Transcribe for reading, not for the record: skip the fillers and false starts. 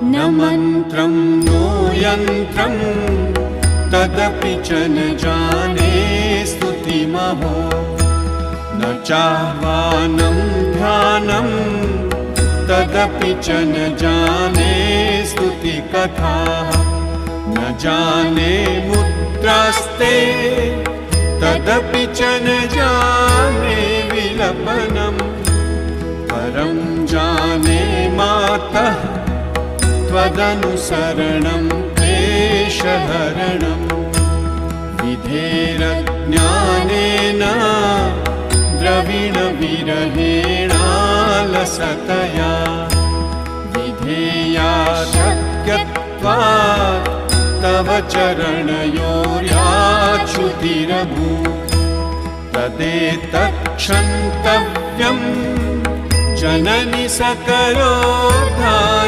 न मन्त्रं नो यन्त्रं तदपि च न जाने स्तुतिमहो न चाह्वानं ध्यानं तदपि च न जाने स्तुतिकथाः न जाने मुद्रास्ते तदपि च न जाने विलपनम् परं जाने मातः त्वदनुसरणं क्लेशहरणम् विधेरज्ञानेन द्रविणविरहेणालसतया विधेया शक्यत्वात् तव चरणयोर्याच्युतिरभूत् तदेतत्क्षन्तव्यं जननि सकलोद्धारः।